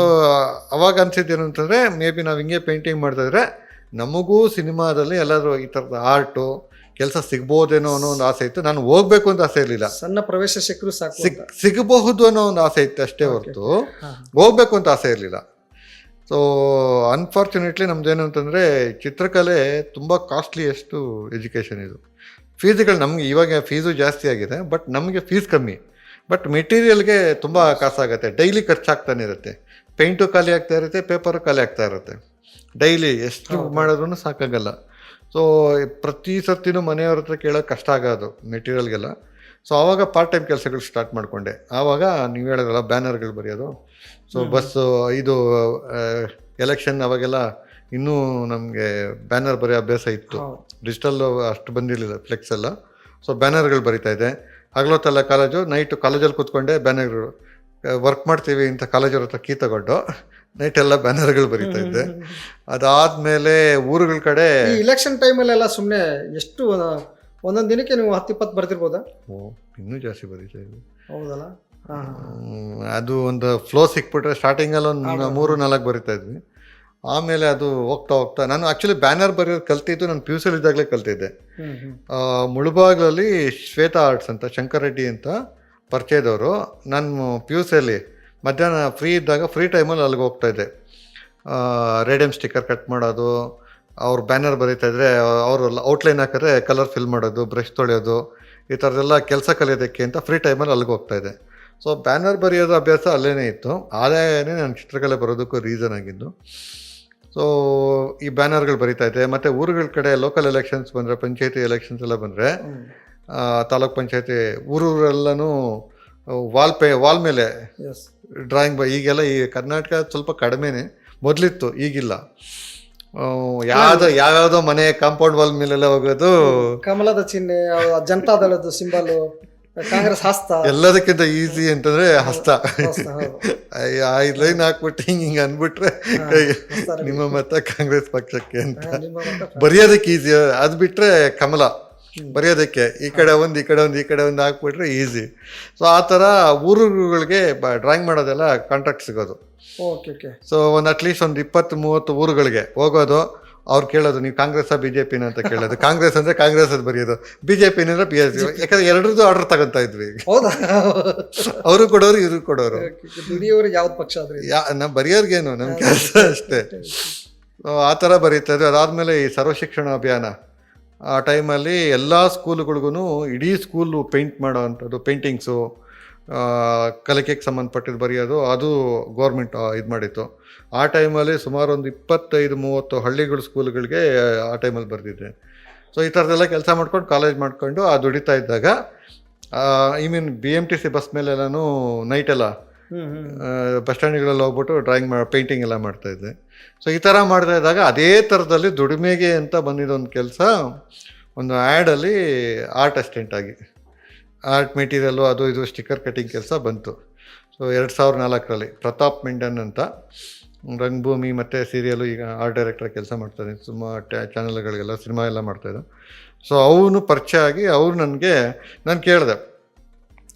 Speaker 2: ಅವಾಗ ಅನಿಸಿದ್ದೇನು ಅಂತಂದರೆ, ಮೇ ಬಿ ನಾವು ಹಿಂಗೆ ಪೇಂಟಿಂಗ್ ಮಾಡ್ತಾಯಿದ್ರೆ ನಮಗೂ ಸಿನಿಮಾದಲ್ಲಿ ಎಲ್ಲಾದರೂ ಈ ಥರದ ಆರ್ಟು ಕೆಲಸ ಸಿಗ್ಬೋದೇನೋ ಅನ್ನೋ ಒಂದು ಆಸೆ ಇತ್ತು. ನಾನು ಹೋಗ್ಬೇಕು ಅಂತ ಆಸೆ ಇರಲಿಲ್ಲ,
Speaker 1: ಸಣ್ಣ ಪ್ರವೇಶ ಸಿಕ್ಕರು ಸಾಕು,
Speaker 2: ಸಿಗಬಹುದು ಅನ್ನೋ ಒಂದು ಆಸೆ ಇತ್ತು ಅಷ್ಟೇ ಹೊರತು ಹೋಗ್ಬೇಕು ಅಂತ ಆಸೆ ಇರಲಿಲ್ಲ. ಸೊ ಅನ್ಫಾರ್ಚುನೇಟ್ಲಿ ನಮ್ದೇನು ಅಂತಂದರೆ, ಚಿತ್ರಕಲೆ ತುಂಬ ಕಾಸ್ಟ್ಲಿಯೆಸ್ಟು ಎಜುಕೇಷನ್ ಇದು. ಫೀಸ್ಗಳು ನಮಗೆ ಇವಾಗ ಫೀಸು ಜಾಸ್ತಿ ಆಗಿದೆ, ಬಟ್ ನಮಗೆ ಫೀಸ್ ಕಮ್ಮಿ. ಬಟ್ ಮೆಟೀರಿಯಲ್ಗೆ ತುಂಬ ಕಾಸಾಗುತ್ತೆ. ಡೈಲಿ ಖರ್ಚಾಗ್ತಾನೆ ಇರುತ್ತೆ. ಪೇಂಟು ಖಾಲಿ ಆಗ್ತಾ ಇರುತ್ತೆ, ಪೇಪರು ಖಾಲಿ ಆಗ್ತಾ ಇರುತ್ತೆ. ಡೈಲಿ ಎಷ್ಟು ಮಾಡಿದ್ರೂ ಸಾಕಾಗಲ್ಲ. ಸೊ ಪ್ರತಿ ಸರ್ತಿನೂ ಮನೆಯವ್ರ ಹತ್ರ ಕೇಳೋಕ್ಕೆ ಕಷ್ಟ ಆಗೋದು ಮೆಟೀರಿಯಲ್ಗೆಲ್ಲ. ಸೊ ಆವಾಗ ಪಾರ್ಟ್ ಟೈಮ್ ಕೆಲಸಗಳು ಸ್ಟಾರ್ಟ್ ಮಾಡಿಕೊಂಡೆ. ಆವಾಗ ನೀವು ಹೇಳಿದ್ರಲ್ಲ ಬ್ಯಾನರ್ಗಳು ಬರೆಯೋದು. ಸೊ ಬಸ್ಸು ಇದು ಎಲೆಕ್ಷನ್ ಅವಾಗೆಲ್ಲ ಇನ್ನೂ ನಮಗೆ ಬ್ಯಾನರ್ ಬರೆಯೋ ಅಭ್ಯಾಸ ಇತ್ತು. ಡಿಜಿಟಲ್ ಅಷ್ಟು ಬಂದಿರಲಿಲ್ಲ, ಫ್ಲೆಕ್ಸ್ ಎಲ್ಲ. ಸೊ ಬ್ಯಾನರ್ಗಳು ಬರಿತಾಯಿದ್ದೆ. ಹಗಲೊತ್ತಲ್ಲ ಕಾಲೇಜು, ನೈಟು ಕಾಲೇಜಲ್ಲಿ ಕೂತ್ಕೊಂಡೆ ಬ್ಯಾನರ್ಗಳು ವರ್ಕ್ ಮಾಡ್ತೀವಿ ಅಂತ ಕಾಲೇಜವ್ರ ಹತ್ರ ಕೀ ತಗೊಂಡು ನೈಟೆಲ್ಲ ಬ್ಯಾನರ್ಗಳು ಬರಿತಾ ಇದ್ದೆ. ಅದಾದಮೇಲೆ ಊರುಗಳ ಕಡೆ
Speaker 1: ಇಲೆಕ್ಷನ್ ಟೈಮಲ್ಲೆಲ್ಲ ಸುಮ್ಮನೆ ಎಷ್ಟು ಒಂದೊಂದು ದಿನಕ್ಕೆ ನೀವು 10-20 ಬರ್ತಿರ್ಬೋದಾ?
Speaker 2: ಇನ್ನೂ ಜಾಸ್ತಿ ಬರೀತಾ ಇದ್ವಿ.
Speaker 1: ಹೌದಲ್ಲ,
Speaker 2: ಅದು ಒಂದು ಫ್ಲೋ ಸಿಕ್ಬಿಟ್ರೆ ಸ್ಟಾರ್ಟಿಂಗಲ್ಲಿ ಒಂದು 3-4 ಬರಿತಾ ಇದ್ವಿ. ಆಮೇಲೆ ಅದು ಹೋಗ್ತಾ ಹೋಗ್ತಾ ನಾನು ಆ್ಯಕ್ಚುಲಿ ಬ್ಯಾನರ್ ಬರೆಯೋದು ಕಲ್ತಿದ್ದು ನಾನು ಪಿ ಯು ಸಿಲಿ ಇದ್ದಾಗಲೇ ಕಲ್ತಿದ್ದೆ. ಮುಳುಬಾಗ್ಲಲ್ಲಿ ಶ್ವೇತಾ ಆರ್ಟ್ಸ್ ಅಂತ ಶಂಕರ್ ರೆಡ್ಡಿ ಅಂತ ಪರಿಚಯದವರು. ನಾನು ಪಿ ಯು ಸಿಯಲ್ಲಿ ಮಧ್ಯಾಹ್ನ ಫ್ರೀ ಇದ್ದಾಗ ಫ್ರೀ ಟೈಮಲ್ಲಿ ಅಲ್ಲಿಗೆ ಹೋಗ್ತಾಯಿದ್ದೆ. ರೇಡಿಯಮ್ ಸ್ಟಿಕ್ಕರ್ ಕಟ್ ಮಾಡೋದು, ಅವ್ರು ಬ್ಯಾನರ್ ಬರೀತಾಯಿದ್ರೆ ಅವರು ಔಟ್ಲೈನ್ ಹಾಕಿದ್ರೆ ಕಲರ್ ಫಿಲ್ ಮಾಡೋದು, ಬ್ರಷ್ ತೊಳೆಯೋದು, ಈ ಥರದ್ದೆಲ್ಲ ಕೆಲಸ ಕಲಿಯೋದಕ್ಕೆ ಅಂತ ಫ್ರೀ ಟೈಮಲ್ಲಿ ಅಲ್ಲಿಗೆ ಹೋಗ್ತಾಯಿದ್ದೆ. ಸೊ ಬ್ಯಾನರ್ ಬರೆಯೋದು ಅಭ್ಯಾಸ ಅಲ್ಲೇ ಇತ್ತು. ಆದಾಯನೇ ನಾನು ಚಿತ್ರಕಲೆ ಬರೋದಕ್ಕೂ ರೀಸನ್ ಆಗಿದ್ದು. ಸೊ ಈ ಬ್ಯಾನರ್ಗಳು ಬರೀತಾಯಿದ್ದೆ. ಮತ್ತು ಊರುಗಳ ಕಡೆ ಲೋಕಲ್ ಎಲೆಕ್ಷನ್ಸ್ ಬಂದರೆ, ಪಂಚಾಯತಿ ಎಲೆಕ್ಷನ್ಸ್ ಎಲ್ಲ ಬಂದರೆ, ತಾಲೂಕ್ ಪಂಚಾಯತಿ ಊರೂರೆಲ್ಲನೂ ವಾಲ್ ಮೇಲೆ ಡ್ರಾಯಿಂಗ್ ಈಗೆಲ್ಲ ಈ ಕರ್ನಾಟಕ ಸ್ವಲ್ಪ ಕಡಿಮೆನೇ, ಮೊದಲಿತ್ತು, ಈಗಿಲ್ಲ. ಯಾವ್ಯಾವುದೋ ಮನೆ ಕಾಂಪೌಂಡ್ ವಾಲ್ ಮೇಲೆಲ್ಲ ಹೋಗೋದು
Speaker 1: ಕಮಲದ ಚಿಹ್ನೆ, ಜನತಾದಳದ ಸಿಂಬಲು, ಕಾಂಗ್ರೆಸ್ ಹಸ್ತ,
Speaker 2: ಎಲ್ಲದಕ್ಕಿಂತ ಈಸಿ ಅಂತಂದ್ರೆ ಹಸ್ತ. ಐದು ಲೈನ್ ಹಾಕ್ಬಿಟ್ಟು ಹಿಂಗೆ ಅಂದ್ಬಿಟ್ರೆ ನಿಮ್ಮ ಮತ ಕಾಂಗ್ರೆಸ್ ಪಕ್ಷಕ್ಕೆ ಅಂತ ಬರೆಯೋದಕ್ಕೆ ಈಸಿ. ಅದು ಬಿಟ್ರೆ ಕಮಲ ಬರೆಯೋದಕ್ಕೆ ಈ ಕಡೆ ಒಂದು ಈ ಕಡೆ ಒಂದು ಈ ಕಡೆ ಒಂದು ಹಾಕ್ಬಿಟ್ರೆ ಈಸಿ. ಸೊ ಆ ಥರ ಊರುಗಳಿಗೆ ಡ್ರಾಯಿಂಗ್ ಮಾಡೋದೆಲ್ಲ ಕಾಂಟ್ರಾಕ್ಟ್ ಸಿಗೋದು. ಸೊ ಒಂದು ಅಟ್ಲೀಸ್ಟ್ ಒಂದು 20-30 ಊರುಗಳಿಗೆ ಹೋಗೋದು. ಅವ್ರು ಕೇಳೋದು ನೀವು ಕಾಂಗ್ರೆಸ್ಸಾ ಬಿ ಜೆ ಪಿನ ಅಂತ ಕೇಳೋದು. ಕಾಂಗ್ರೆಸ್ ಅಂದರೆ ಕಾಂಗ್ರೆಸ್ ಅದು ಬರೆಯೋದು, ಬಿ ಜೆ ಪಿ ಅಂದರೆ BJP. ಯಾಕಂದ್ರೆ ಎರಡರದ್ದು ಆರ್ಡರ್ ತಗೊತಾ ಇದ್ವಿ. ಅವರು ಕೊಡೋರು ಇವರು ಕೊಡೋರು.
Speaker 1: ಯಾವ್ದು ಪಕ್ಷ
Speaker 2: ನಾವು ಬರೆಯೋರ್ಗೇನು ನಮ್ಮ ಕೆಲಸ ಅಷ್ಟೇ. ಆ ಥರ ಬರೀತಾ ಇದ್ವಿ. ಅದಾದಮೇಲೆ ಈ ಸರ್ವ ಶಿಕ್ಷಣ ಅಭಿಯಾನ ಆ ಟೈಮಲ್ಲಿ ಎಲ್ಲ ಸ್ಕೂಲುಗಳಿಗೂ ಇಡೀ ಸ್ಕೂಲು ಪೇಂಟ್ ಮಾಡೋ ಅಂಥದ್ದು, ಪೇಂಟಿಂಗ್ಸು, ಕಲಿಕೆಗೆ ಸಂಬಂಧಪಟ್ಟಿದ್ದು ಬರೆಯೋದು, ಅದು ಗೌರ್ಮೆಂಟ್ ಇದು ಮಾಡಿತ್ತು. ಆ ಟೈಮಲ್ಲಿ ಸುಮಾರು ಒಂದು 25-30 ಹಳ್ಳಿಗಳ ಸ್ಕೂಲ್ಗಳಿಗೆ ಆ ಟೈಮಲ್ಲಿ ಬರೆದಿದ್ದೆ. ಸೊ ಈ ಥರದ್ದೆಲ್ಲ ಕೆಲಸ ಮಾಡ್ಕೊಂಡು ಕಾಲೇಜ್ ಮಾಡ್ಕೊಂಡು ಆ ದುಡಿತಾ ಇದ್ದಾಗ BMTC ಬಸ್ ಮೇಲೆಲ್ಲನೂ ನೈಟೆಲ್ಲ ಬಸ್ ಸ್ಟ್ಯಾಂಡ್ಗಳಲ್ಲಿ ಹೋಗ್ಬಿಟ್ಟು ಡ್ರಾಯಿಂಗ್ ಪೇಂಟಿಂಗ್ ಎಲ್ಲ ಮಾಡ್ತಾಯಿದ್ದೆ. ಸೊ ಈ ಥರ ಮಾಡ್ತಾ ಇದ್ದಾಗ ಅದೇ ಥರದಲ್ಲಿ ದುಡಿಮೆಗೆ ಅಂತ ಬಂದಿದ್ದೊಂದು ಕೆಲಸ, ಒಂದು ಆ್ಯಡಲ್ಲಿ ಆರ್ಟ್ ಅಸಿಸ್ಟೆಂಟ್ ಆಗಿ ಆರ್ಟ್ ಮೆಟೀರಿಯಲ್ಲು ಅದು ಇದು ಸ್ಟಿಕ್ಕರ್ ಕಟ್ಟಿಂಗ್ ಕೆಲಸ ಬಂತು. ಸೊ 2004ರಲ್ಲಿ ಪ್ರತಾಪ್ ಮೆಂಡನ್ ಅಂತ ರಂಗಭೂಮಿ ಮತ್ತು ಸೀರಿಯಲು ಈಗ ಆರ್ಟ್ ಡೈರೆಕ್ಟರ್ ಕೆಲಸ ಮಾಡ್ತಾರೆ. ಸುಮಾರು ಚಾನಲ್ಗಳಿಗೆಲ್ಲ ಸಿನಿಮಾ ಎಲ್ಲ ಮಾಡ್ತಾಯಿದ್ದ. ಸೊ ಅವನು ಪರಿಚಯ ಆಗಿ ನಾನು ಕೇಳಿದೆ.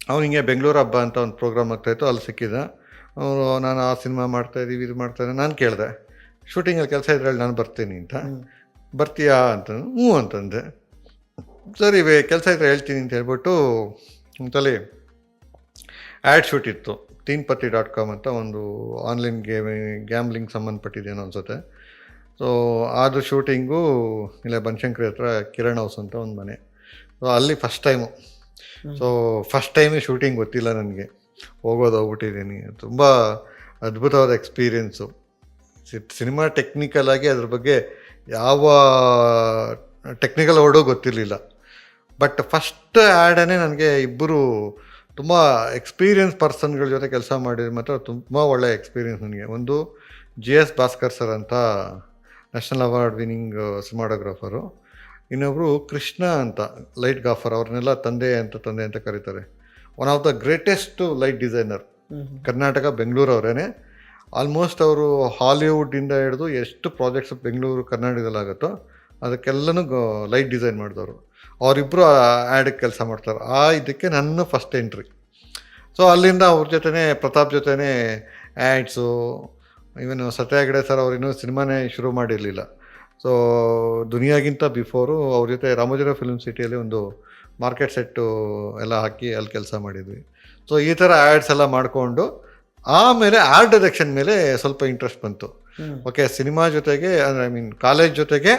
Speaker 2: ಅವ್ನು ಹಿಂಗೆ ಬೆಂಗಳೂರು ಹಬ್ಬ ಅಂತ ಒಂದು ಪ್ರೋಗ್ರಾಮ್ ಆಗ್ತಾಯಿತ್ತು, ಅಲ್ಲಿ ಸಿಕ್ಕಿದ್ದ. ಅವರು ನಾನು ಆ ಸಿನಿಮಾ ಮಾಡ್ತಾಯಿದ್ದೀವಿ, ಇದು ಮಾಡ್ತಾಯಿದ್ದೆ. ನಾನು ಕೇಳಿದೆ ಶೂಟಿಂಗಲ್ಲಿ ಕೆಲಸ ಇದ್ರಲ್ಲಿ ನಾನು ಬರ್ತೀನಿ ಅಂತ. ಬರ್ತೀಯಾ ಅಂತ, ಹ್ಞೂ ಅಂತಂದೆ. ಸರಿ ಕೆಲಸ ಇದ್ರೆ ಹೇಳ್ತೀನಿ ಅಂತ ಹೇಳ್ಬಿಟ್ಟು ಒಂದ್ಸಲಿ ಆ್ಯಡ್ ಶೂಟ್ ಇತ್ತು. teen-patti.com ಅಂತ ಒಂದು ಆನ್ಲೈನ್ ಗ್ಯಾಮ್ಲಿಂಗ್ ಸಂಬಂಧಪಟ್ಟಿದ್ದೇನೋ ಅನ್ಸುತ್ತೆ. ಸೊ ಅದು ಶೂಟಿಂಗು ಇಲ್ಲ ಬನಶಂಕರಿ ಹತ್ರ ಕಿರಣ್ ಹೌಸ್ ಅಂತ ಒಂದು ಮನೆ. ಸೊ ಅಲ್ಲಿ ಫಸ್ಟ್ ಟೈಮೇ ಶೂಟಿಂಗ್ ಗೊತ್ತಿಲ್ಲ ನನಗೆ, ಹೋಗ್ಬಿಟ್ಟಿದ್ದೀನಿ. ತುಂಬ ಅದ್ಭುತವಾದ ಎಕ್ಸ್ಪೀರಿಯೆನ್ಸು. ಸಿನಿಮಾ ಟೆಕ್ನಿಕಲ್ ಆಗಿ ಅದ್ರ ಬಗ್ಗೆ ಯಾವ ಟೆಕ್ನಿಕಲ್ ವರ್ಡೂ ಗೊತ್ತಿರಲಿಲ್ಲ. ಬಟ್ ಫಸ್ಟ್ ಆ್ಯಡನೇ ನನಗೆ ಇಬ್ಬರು ತುಂಬ ಎಕ್ಸ್ಪೀರಿಯನ್ಸ್ ಪರ್ಸನ್ಗಳ ಜೊತೆ ಕೆಲಸ ಮಾಡಿದ್ರೆ ಮಾತ್ರ ತುಂಬ ಒಳ್ಳೆಯ ಎಕ್ಸ್ಪೀರಿಯೆನ್ಸ್ ನನಗೆ. ಒಂದು GS ಭಾಸ್ಕರ್ ಸರ್ ಅಂತ ನ್ಯಾಷನಲ್ ಅವಾರ್ಡ್ ವಿನ್ನಿಂಗ್ ಸಿನಿಮಾಟೋಗ್ರಾಫರು. ಇನ್ನೊಬ್ಬರು ಕೃಷ್ಣ ಅಂತ ಲೈಟ್ ಗಾಫರ್, ಅವ್ರನ್ನೆಲ್ಲ ತಂದೆ ಅಂತ ಕರೀತಾರೆ. One of the greatest light designer Karnataka, Bengaluru ಅವರೇನೆ. ಆಲ್ಮೋಸ್ಟ್ ಅವರು ಹಾಲಿವುಡ್ಡಿಂದ ಹಿಡಿದು ಎಷ್ಟು ಪ್ರಾಜೆಕ್ಟ್ಸ್ ಬೆಂಗಳೂರು ಕರ್ನಾಟಕದಲ್ಲಾಗುತ್ತೋ ಅದಕ್ಕೆಲ್ಲನೂ ಲೈಟ್ ಡಿಸೈನ್ ಮಾಡಿದವರು. ಅವರಿಬ್ಬರು ಆ್ಯಡಿಗೆ ಕೆಲಸ ಮಾಡ್ತಾರೆ. ಇದಕ್ಕೆ ನನ್ನ ಫಸ್ಟ್ ಎಂಟ್ರಿ. ಸೊ ಅಲ್ಲಿಂದ ಅವ್ರ ಜೊತೆನೇ ಪ್ರತಾಪ್ ಜೊತೆನೇ ಆ್ಯಡ್ಸು, ಇವನು ಸತ್ಯಾಗ್ರಹ ಸರ್ ಅವ್ರಿನ್ನೂ ಸಿನಿಮಾನೇ ಶುರು ಮಾಡಿರಲಿಲ್ಲ. ಸೊ ದುನಿಯಾಗಿಂತ ಬಿಫೋರು ಅವ್ರ ಜೊತೆ ರಾಮೋಜಿರಾವ್ ಫಿಲ್ಮ್ ಸಿಟಿಯಲ್ಲಿ ಒಂದು ಮಾರ್ಕೆಟ್ ಸೆಟ್ಟು ಎಲ್ಲ ಹಾಕಿ ಅಲ್ಲಿ ಕೆಲಸ ಮಾಡಿದ್ವಿ. ಸೊ ಈ ಥರ ಆ್ಯಡ್ಸ್ ಎಲ್ಲ ಮಾಡಿಕೊಂಡು ಆಮೇಲೆ ಆರ್ಟ್ ಡೈರೆಕ್ಷನ್ ಮೇಲೆ ಸ್ವಲ್ಪ ಇಂಟ್ರೆಸ್ಟ್ ಬಂತು. ಓಕೆ, ಸಿನಿಮಾ ಜೊತೆಗೆ ಕಾಲೇಜ್ ಜೊತೆಗೆ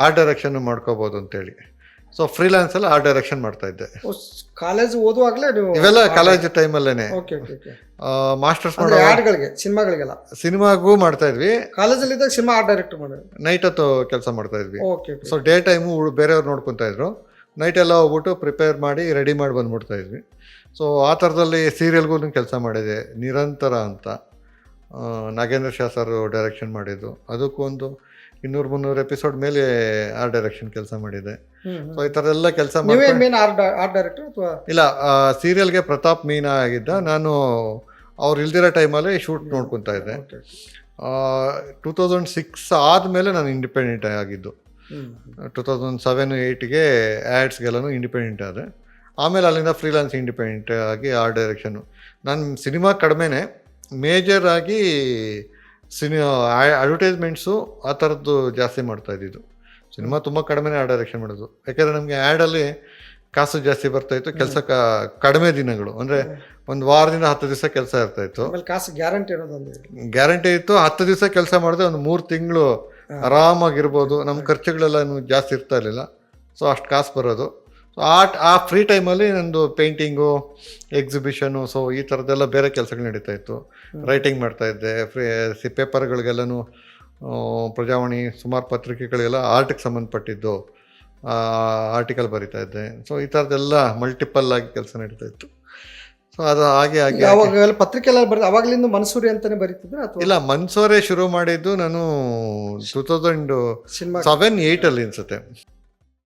Speaker 2: ಆರ್ಟ್ ಡೈರೆಕ್ಷನ್ ಮಾಡ್ಕೋಬೋದು ಅಂತೇಳಿ. ಸೊ ಫ್ರೀಲಾನ್ಸಲ್ಲಿ ಆರ್ಟ್ ಡೈರೆಕ್ಷನ್ ಮಾಡ್ತಾಯಿದ್ದೆ.
Speaker 1: ಕಾಲೇಜ್ ಓದುವಾಗಲೇ
Speaker 2: ಇವೆಲ್ಲ ಕಾಲೇಜ್ ಟೈಮಲ್ಲೇ ಮಾಸ್ಟರ್ಸ್
Speaker 1: ಸಿನಿಮಾಗಳಿಗೆಲ್ಲ
Speaker 2: ಸಿನಿಮಾಗೂ ಮಾಡ್ತಾಯಿದ್ವಿ.
Speaker 1: ಕಾಲೇಜಲ್ಲಿದ್ದಾಗ ಸಿನಿಮಾ ಆರ್ಟ್ ಡೈರೆಕ್ಟರ್ ಮಾಡಿ
Speaker 2: ನೈಟ್ ಹೊತ್ತು ಕೆಲಸ ಮಾಡ್ತಾಯಿದ್ವಿ. ಸೊ ಡೇ ಟೈಮು ಬೇರೆಯವ್ರು ನೋಡ್ಕೊತಾ ಇದ್ರು, ನೈಟ್ ಎಲ್ಲ ಹೋಗ್ಬಿಟ್ಟು ಪ್ರಿಪೇರ್ ಮಾಡಿ ರೆಡಿ ಮಾಡಿ ಬಂದ್ಬಿಡ್ತಾಯಿದ್ವಿ. ಸೊ ಆ ಥರದಲ್ಲಿ ಸೀರಿಯಲ್ಗೂ ಕೆಲಸ ಮಾಡಿದೆ, ನಿರಂತರ ಅಂತ ನಾಗೇಂದ್ರ ಶಾ ಸರ್ ಡೈರೆಕ್ಷನ್ ಮಾಡಿದ್ದು. ಅದಕ್ಕೂ ಒಂದು 200-300 ಎಪಿಸೋಡ್ ಮೇಲೆ ಆರ್ಟ್ ಡೈರೆಕ್ಷನ್ ಕೆಲಸ ಮಾಡಿದೆ. ಸೊ ಈ ಥರ ಎಲ್ಲ ಕೆಲಸ ಇಲ್ಲ, ಸೀರಿಯಲ್ಗೆ ಪ್ರತಾಪ್ ಮೀನಾ ಆಗಿದ್ದ. ನಾನು ಅವ್ರು ಇಲ್ದಿರೋ ಟೈಮಲ್ಲಿ ಶೂಟ್ ನೋಡ್ಕೊತಾ ಇದ್ದೆ. 2006 ಆದಮೇಲೆ ನಾನು ಇಂಡಿಪೆಂಡೆಂಟ್ ಆಗಿದ್ದು. 2007-8ಗೆ ಆ್ಯಡ್ಸ್ಗೆಲ್ಲನೂ ಇಂಡಿಪೆಂಡೆಂಟ್ ಆದೆ. ಆಮೇಲೆ ಅಲ್ಲಿಂದ ಫ್ರೀಲಾನ್ಸ್ ಇಂಡಿಪೆಂಡೆಂಟ್ ಆಗಿ ಆರ್ಟ್ ಡೈರೆಕ್ಷನ್ನು. ನಾನು ಸಿನಿಮಾ ಕಡಿಮೆನೇ, ಮೇಜರ್ ಆಗಿ ಅಡ್ವರ್ಟೈಸ್ಮೆಂಟ್ಸು ಆ ಥರದ್ದು ಜಾಸ್ತಿ ಮಾಡ್ತಾ ಇದ್ದಿದ್ದು. ಸಿನಿಮಾ ತುಂಬ ಕಡಿಮೆನೇ ಆರ್ಟ್ ಡೈರೆಕ್ಷನ್ ಮಾಡೋದು, ಯಾಕೆಂದರೆ ನಮಗೆ ಆ್ಯಡಲ್ಲಿ ಕಾಸು ಜಾಸ್ತಿ ಬರ್ತಾಯಿತ್ತು, ಕೆಲಸ ಕಡಿಮೆ ದಿನಗಳು, ಅಂದರೆ ಒಂದು ವಾರದಿಂದ 10 ದಿವಸ ಕೆಲಸ ಇರ್ತಾಯಿತ್ತು.
Speaker 1: ಆಮೇಲೆ ಕಾಸು ಗ್ಯಾರಂಟಿ ಇರೋದೊಂದು.
Speaker 2: ಗ್ಯಾರಂಟಿ ಇತ್ತು, 10 ದಿವಸ ಕೆಲಸ ಮಾಡಿದ್ರೆ ಒಂದು 3 ತಿಂಗಳು ಆರಾಮಾಗಿರ್ಬೋದು. ನಮ್ಮ ಖರ್ಚುಗಳೆಲ್ಲ ಜಾಸ್ತಿ ಇರ್ತಾ ಇರಲಿಲ್ಲ, ಸೊ ಅಷ್ಟು ಕಾಸು ಬರೋದು. ಸೊ ಆ ಫ್ರೀ ಟೈಮಲ್ಲಿ ನಂದು ಪೇಂಟಿಂಗು, ಎಕ್ಸಿಬಿಷನು, ಸೊ ಈ ಥರದ್ದೆಲ್ಲ ಬೇರೆ ಕೆಲಸಗಳು ನಡೀತಾ ಇತ್ತು. ರೈಟಿಂಗ್ ಮಾಡ್ತಾಯಿದ್ದೆ, ಪೇಪರ್ಗಳಿಗೆಲ್ಲನೂ ಪ್ರಜಾವಾಣಿ ಸುಮಾರು ಪತ್ರಿಕೆಗಳಿಗೆಲ್ಲ ಆರ್ಟಿಗೆ ಸಂಬಂಧಪಟ್ಟಿದ್ದು ಆರ್ಟಿಕಲ್ ಬರಿತಾ ಇದ್ದೆ. ಸೊ ಈ ಥರದ್ದೆಲ್ಲ ಮಲ್ಟಿಪಲ್ ಆಗಿ ಕೆಲಸ ನಡೀತಾ ಇತ್ತು. ಸೊ ಅದು ಹಾಗೆ ಹಾಗೆ
Speaker 1: ಅವಾಗ ಪತ್ರಿಕೆ ಎಲ್ಲ ಬರೀ ಅವಾಗಲಿಂದ ಮನ್ಸೂರಿ ಅಂತಾನೆ ಬರೀತಿದ್ರೆ ಅಥವಾ
Speaker 2: ಇಲ್ಲ, ಮನ್ಸೂರೇ ಶುರು ಮಾಡಿದ್ದು ನಾನು 2007-8 ಅನ್ಸುತ್ತೆ.